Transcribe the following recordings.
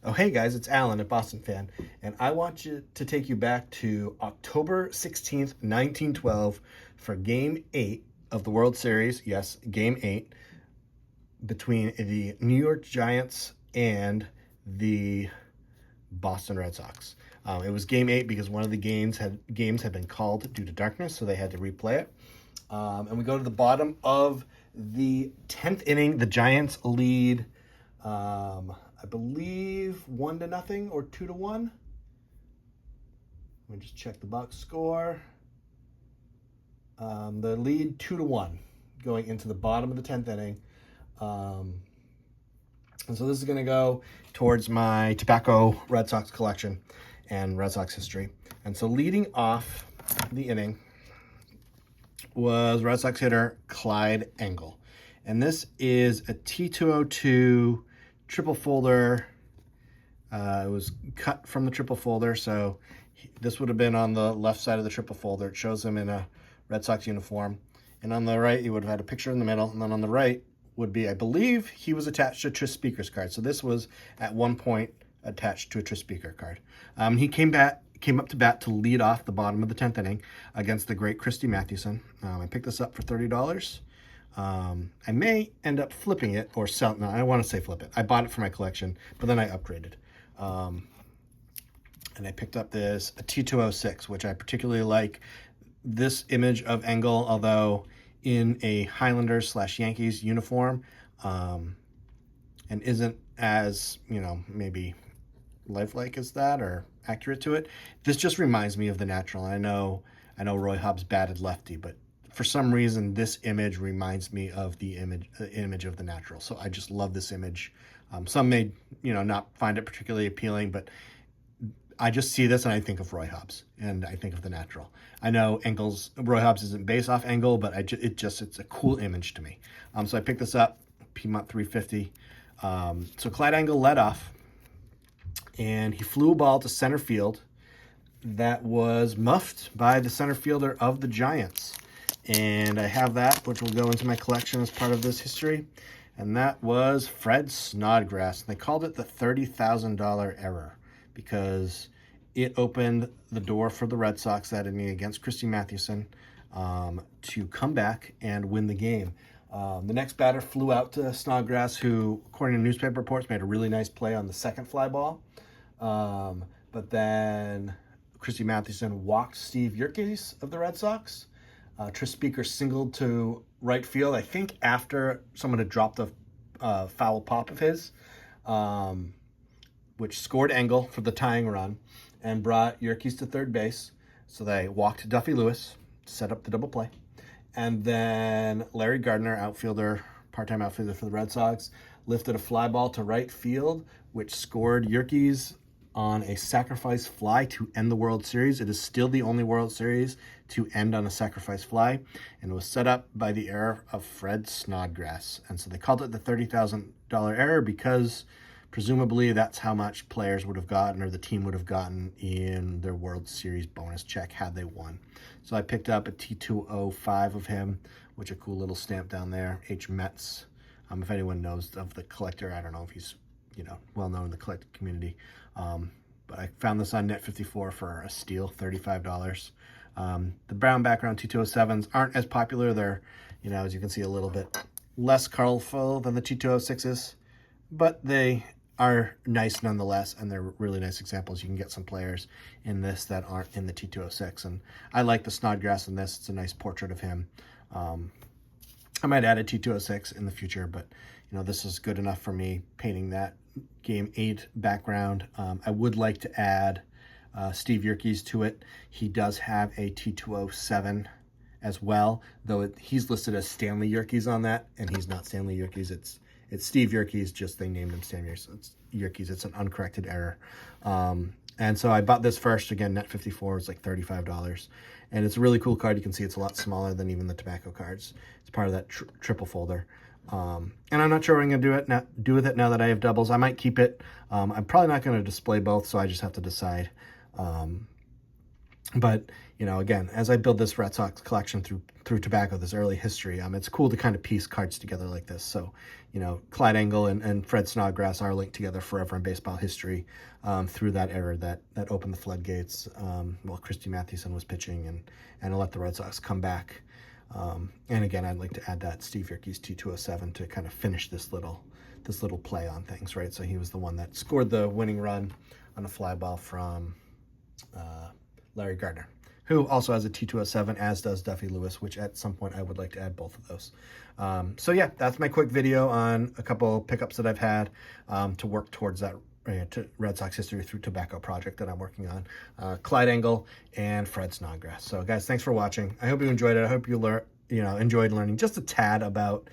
Oh, hey guys, it's Alan at Boston Fan, and I want to take you back to October 16th, 1912 for Game 8 of the World Series. Yes, Game 8 between the New York Giants and the Boston Red Sox. It was Game 8 because one of the games had been called due to darkness, so they had to replay it. And we go to the bottom of the 10th inning. The Giants lead, I believe, 1-0 or 2-1. Let me just check the box score. The lead 2-1 going into the bottom of the 10th inning. And so this is going to go towards my tobacco Red Sox collection and Red Sox history. And so leading off the inning was Red Sox hitter Clyde Engel. And this is a T202 triple folder. It was cut from the triple folder, so this would have been on the left side of the triple folder. It shows him in a Red Sox uniform. And on the right, he would have had a picture in the middle. And then on the right would be, I believe, he was attached to a Tris Speaker's card. So this was, at one point, attached to a Tris Speaker card. He came up to bat to lead off the bottom of the 10th inning against the great Christy Mathewson. I picked this up for $30. I may end up flipping it or selling. No, I don't want to say flip it. I bought it for my collection, but then I upgraded. And I picked up this a T206, which I particularly like. This image of Engel, although in a Highlanders/Yankees uniform, and isn't as, maybe lifelike as that or accurate to it. This just reminds me of the natural. I know Roy Hobbs batted lefty, but for some reason this image reminds me of the image of the natural. So I just love this image. Some may, not find it particularly appealing, but I just see this and I think of Roy Hobbs and I think of the natural. I know Roy Hobbs isn't based off Engel, but it's a cool image to me. So I picked this up, Piedmont 350. So Clyde Engel led off, and he flew a ball to center field that was muffed by the center fielder of the Giants. And I have that, which will go into my collection as part of this history. And that was Fred Snodgrass. And they called it the $30,000 error because it opened the door for the Red Sox that inning against Christy Mathewson to come back and win the game. The next batter flew out to Snodgrass, who, according to newspaper reports, made a really nice play on the second fly ball. But then Christy Mathewson walked Steve Yerkes of the Red Sox. Tris Speaker singled to right field, I think after someone had dropped a foul pop of his, which scored Engel for the tying run and brought Yerkes to third base. So they walked Duffy Lewis, set up the double play. And then Larry Gardner, part-time outfielder for the Red Sox, lifted a fly ball to right field, which scored Yerkes on a sacrifice fly to end the World Series. It is still the only World Series to end on a sacrifice fly, and it was set up by the error of Fred Snodgrass. And so they called it the $30,000 error because presumably that's how much players would have gotten, or the team would have gotten, in their World Series bonus check had they won. So I picked up a T205 of him, which a cool little stamp down there, H. Metz. If anyone knows of the collector, I don't know if he's well known in the collector community. But I found this on Net54 for a steal, $35. The brown background T207s aren't as popular. They're, as you can see, a little bit less colorful than the T206s, but they are nice nonetheless, and they're really nice examples. You can get some players in this that aren't in the T206, and I like the Snodgrass in this. It's a nice portrait of him. I might add a T206 in the future, but this is good enough for me painting that Game 8 background. I would like to add Steve Yerkes to it. He does have a T207 as well, though he's listed as Stanley Yerkes on that, and he's not Stanley Yerkes. It's Steve Yerkes, just they named him Stanley Yerkes. It's an uncorrected error. And so I bought this first, again, Net54, it's like $35. And it's a really cool card. You can see it's a lot smaller than even the tobacco cards. It's part of that triple folder. And I'm not sure what I'm going to do with it now that I have doubles. I might keep it. I'm probably not going to display both, so I just have to decide. But you know, again, as I build this Red Sox collection through tobacco, this early history, it's cool to kind of piece cards together like this. So, you know, Clyde Engel and Fred Snodgrass are linked together forever in baseball history through that era that opened the floodgates while Christy Mathewson was pitching and let the Red Sox come back. And again, I'd like to add that Steve Yerke's T207 to kind of finish this little play on things, right? So he was the one that scored the winning run on a fly ball from Larry Gardner, who also has a T207, as does Duffy Lewis, which at some point I would like to add both of those. So yeah, that's my quick video on a couple pickups that I've had to work towards that to Red Sox history through tobacco project that I'm working on. Clyde Engel and Fred Snodgrass. So guys, thanks for watching. I hope you enjoyed it. I hope you enjoyed learning just a tad about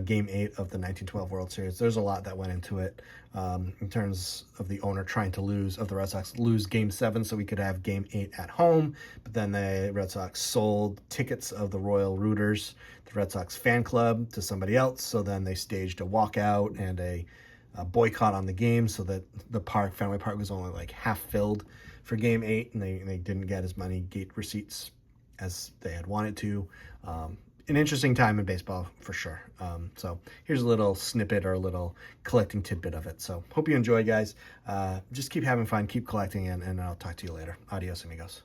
Game 8 of the 1912 World Series. There's a lot that went into it in terms of the owner trying to the Red Sox lose Game 7 so we could have Game 8 at home. But then the Red Sox sold tickets of the Royal Rooters, the Red Sox fan club, to somebody else. So then they staged a walkout and a boycott on the game so that the Fenway Park was only like half filled for Game 8, and they didn't get as many gate receipts as they had wanted to. An interesting time in baseball for sure. So here's a little snippet or a little collecting tidbit of it. So hope you enjoy, guys. Just keep having fun, keep collecting, and I'll talk to you later. Adios, amigos.